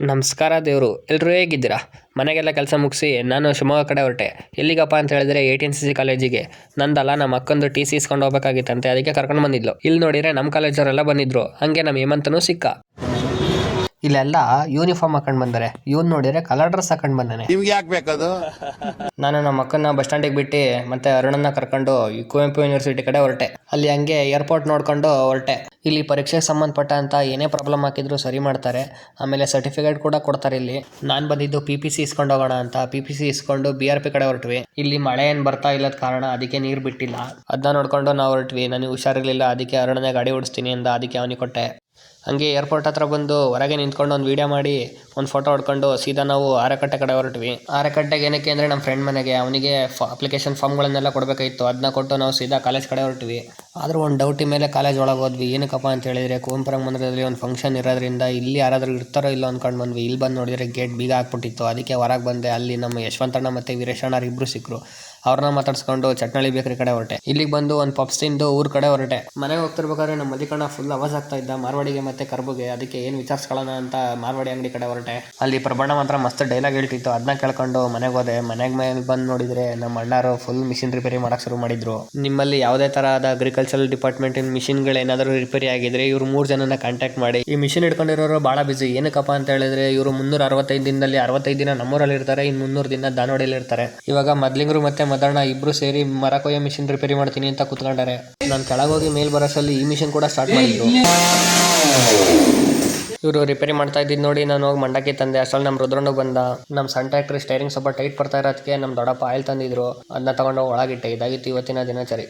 ನಮಸ್ಕಾರ ದೇವರು ಎಲ್ಲರೂ ಹೇಗಿದ್ದೀರಾ? ಮನೆಗೆಲ್ಲ ಕೆಲಸ ಮುಗಿಸಿ ನಾನು ಶಿವಮೊಗ್ಗ ಕಡೆ ಹೊರಟೆ. ಎಲ್ಲಿಗಪ್ಪ ಅಂತ ಹೇಳಿದ್ರೆ 18CC ಕಾಲೇಜಿಗೆ. ನಂದಲ್ಲ ನಮ್ಮ ಅಕ್ಕಂದು TC ಇಸ್ಕೊಂಡು ಹೋಗ್ಬೇಕಾಗಿತ್ತಂತೆ, ಅದಕ್ಕೆ ಕರ್ಕೊಂಡು ಬಂದಿದ್ಲು. ಇಲ್ಲಿ ನೋಡಿದ್ರೆ ನಮ್ಮ ಕಾಲೇಜವರೆಲ್ಲ ಬಂದಿದ್ರು. ಹಂಗೆ ನಮ್ಮ ಹೇಮಂತನೂ ಸಿಕ್ಕ. ಇಲ್ಲೆಲ್ಲ ಯೂನಿಫಾರ್ಮ್ ಹಾಕೊಂಡು ಬಂದರೆ, ಇವನ್ ನೋಡಿದ್ರೆ ಕಲರ್ ಡ್ರೆಸ್ ಹಾಕೊಂಡು ಬಂದಾನೆ. ನಿಮ್ಗೆ ಯಾಕೆ ಬೇಕದು? ನಾನು ನಮ್ಮ ಅಕ್ಕನ ಬಸ್ ಸ್ಟ್ಯಾಂಡಿಗೆ ಬಿಟ್ಟು ಮತ್ತೆ ಅರುಣನ್ನ ಕರ್ಕೊಂಡು ಕುವೆಂಪು ಯೂನಿವರ್ಸಿಟಿ ಕಡೆ ಹೊರಟೆ. ಅಲ್ಲಿ ಹಂಗೆ ಏರ್ಪೋರ್ಟ್ ನೋಡ್ಕೊಂಡು ಹೊರಟೆ. ಇಲ್ಲಿ ಪರೀಕ್ಷೆಗೆ ಸಂಬಂಧಪಟ್ಟ ಅಂತ ಏನೇ ಪ್ರಾಬ್ಲಮ್ ಹಾಕಿದ್ರು ಸರಿ ಮಾಡ್ತಾರೆ. ಆಮೇಲೆ ಸರ್ಟಿಫಿಕೇಟ್ ಕೂಡ ಕೊಡ್ತಾರೆ ಇಲ್ಲಿ. ನಾನು ಬಂದಿದ್ದು PPC ಇಸ್ಕೊಂಡು ಹೋಗೋಣ ಅಂತ PPC ಇಸ್ಕೊಂಡು BRP ಕಡೆ ಹೊರಟ್ವಿ. ಇಲ್ಲಿ ಮಳೆ ಏನು ಬರ್ತಾ ಇಲ್ಲದ ಕಾರಣ ಅದಕ್ಕೆ ನೀರು ಬಿಟ್ಟಿಲ್ಲ. ಅದನ್ನ ನೋಡ್ಕೊಂಡು ನಾವು ಹೊರಟ್ವಿ. ನನಗೆ ಹುಷಾರಿರ್ಲಿಲ್ಲ, ಅದಕ್ಕೆ ಅರುಣನೇ ಗಾಡಿ ಓಡಿಸ್ತೀನಿ ಅಂತ ಅದಕ್ಕೆ ಅವನಿಗೆ ಕೊಟ್ಟೆ. ಹಂಗೆ ಏರ್ಪೋರ್ಟ್ ಹತ್ರ ಬಂದು ಹೊರಗೆ ನಿಂತ್ಕೊಂಡು ಒಂದು ವೀಡಿಯೋ ಮಾಡಿ ಒಂದು ಫೋಟೋ ಹೊಡ್ಕೊಂಡು ಸೀದಾ ನಾವು ಆರೆಕಟ್ಟೆ ಕಡೆ ಹೊರಟ್ವಿ. ಆರೆಕಟ್ಟೆಗೆ ಏನಕ್ಕೆ ಅಂದರೆ ನಮ್ಮ ಫ್ರೆಂಡ್ ಮನೆಗೆ ಅವನಿಗೆ ಅಪ್ಲಿಕೇಶನ್ ಫಾರ್ಮ್ಗಳನ್ನೆಲ್ಲ ಕೊಡಬೇಕಾಗಿತ್ತು. ಅದನ್ನ ಕೊಟ್ಟು ನಾವು ಸೀದಾ ಕಾಲೇಜ್ ಕಡೆ ಹೊರಟ್ವಿ. ಆದರೂ ಒಂದು ಡೌಟಿ ಮೇಲೆ ಕಾಲೇಜ್ ಒಳಗೆ ಹೋದ್ವಿ. ಏನಕ್ಕಪ್ಪ ಅಂತ ಹೇಳಿದರೆ ಕುವೆಂಪುರ ಮಂದಿರದಲ್ಲಿ ಒಂದು ಫಂಕ್ಷನ್ ಇರೋದ್ರಿಂದ ಇಲ್ಲಿ ಯಾರಾದರೂ ಇರ್ತಾರೋ ಇಲ್ಲೋ ಅಂದ್ಕೊಂಡು ಬಂದ್ವಿ. ಇಲ್ಲಿ ಬಂದು ನೋಡಿದರೆ ಗೇಟ್ ಬೀಗ ಹಾಕ್ಬಿಟ್ಟಿತ್ತು. ಅದಕ್ಕೆ ಹೊರಗೆ ಬಂದೆ. ಅಲ್ಲಿ ನಮ್ಮ ಯಶವಂತಣ್ಣ ಮತ್ತು ವೀರೇಶಣ್ಣ ಇಬ್ಬರು ಸಿಕ್ಕರು. ಅವ್ರನ್ನ ಮಾತಾಡ್ಸ್ಕೊಂಡು ಚಟ್ನಳ್ಳಿ ಬೇಕ್ರಿ ಕಡೆ ಹೊರಟೆ. ಇಲ್ಲಿಗೆ ಬಂದು ಒಂದು ಪಪ್ಸ್ ತಿಂದು ಊರ ಕಡೆ ಹೊರಟೆ. ಮನೆಗೆ ಹೋಗ್ತಿರ್ಬೇಕಾದ್ರೆ ನಮ್ಮ ಮಲ್ಲಿಕಣ್ಣ ಫುಲ್ ಅವಾಜ್ ಆಗ್ತಾ ಇದ್ದ ಮಾರ್ವಾಡಿಗೆ ಮತ್ತೆ ಕರ್ಬುಗೆ. ಅದಕ್ಕೆ ಏನು ವಿಚಾರಿಸ್ಕೊಳ್ಳೋಣ ಅಂತ ಮಾರ್ವಾಡಿ ಅಂಗಡಿ ಕಡೆ ಹೊರಟೆ. ಅಲ್ಲಿ ಪ್ರಬಣ್ಣ ಮಾತ್ರ ಮಸ್ತ್ ಡೈಲಾಗ್ ಹೇಳ್ತಿತ್ತು. ಅದನ್ನ ಕೇಳ್ಕೊಂಡು ಮನೆಗೆ ಹೋದೆ. ಮನೆಗೆ ಮೇಲೆ ಬಂದು ನೋಡಿದ್ರೆ ನಮ್ಮ ಅಣ್ಣಾರು ಫುಲ್ ಮಿಷಿನ್ ರಿಪೇರಿ ಮಾಡಕ್ಕೆ ಶುರು ಮಾಡಿದ್ರು. ನಿಮ್ಮಲ್ಲಿ ಯಾವುದೇ ಥರದ ಅಗ್ರಿಕಲ್ಚರಲ್ ಡಿಪಾರ್ಟ್ಮೆಂಟಿನ ಮಿಷಿನ್ಗಳೇನಾದರೂ ರಿಪೇರಿ ಆಗಿದ್ರೆ ಇವ್ರು 3 ಜನನ ಕಾಂಟ್ಯಾಕ್ಟ್ ಮಾಡಿ. ಈ ಮಿಷಿನ್ ಇಟ್ಕೊಂಡಿರೋರು ಭಾಳ ಬಿಸಿ. ಏನಕ್ಕಪ್ಪ ಅಂತ ಹೇಳಿದ್ರೆ ಇವರು 365 ದಿನದಲ್ಲಿ 65 ದಿನ ನಮ್ಮೂರಲ್ಲಿ ಇರ್ತಾರೆ, ಇನ್ನು 300 ದಿನ ದಾನವಾಡಿಯಲ್ಲಿ ಇರ್ತಾರೆ. ಇವಾಗ ಮದ್ಲಿಂಗರು ಮತ್ತೆ ಮದಣ್ಣ ಇಬ್ರು ಸೇರಿ ಮರ ಕೊಯ್ಯೋ ಮಿಷಿನ್ ರಿಪೇರಿ ಮಾಡ್ತೀನಿ ಅಂತ ಕೂತ್ಕೊಂಡಾರೆ. ನಾನು ಕೆಳಗೋಗಿ ಮೇಲ್ ಬರೋಷ್ಟರಲ್ಲಿ ಈ ಮಿಷಿನ್ ಕೂಡ ಸ್ಟಾರ್ಟ್ ಮಾಡಿದ್ರು. ಇವರು ರಿಪೇರಿ ಮಾಡ್ತಾ ಇದ್ದಿದ್ದು ನೋಡಿ ನಾನು ಹೋಗಿ ಮಂಡಕ್ಕಿ ತಂದೆ. ಅಷ್ಟರಲ್ಲಿ ನಮ್ಮ ರುದ್ರಣ್ಣ ಬಂದ. ನಮ್ಮ ಸಣ್ಣ ಟ್ರ್ಯಾಕ್ಟರ್ ಸ್ಟೈರಿಂಗ್ ಸ್ವಲ್ಪ ಟೈಟ್ ಬರ್ತಾ ಇರೋದಕ್ಕೆ ನಮ್ಮ ದೊಡ್ಡಪ್ಪ ಆಯಿಲ್ ತಂದಿದ್ರು. ಅದನ್ನ ತಗೊಂಡು ಒಳಗಿಟ್ಟೆ. ಇದಾಗಿತ್ತು ಇವತ್ತಿನ ದಿನಚರಿ.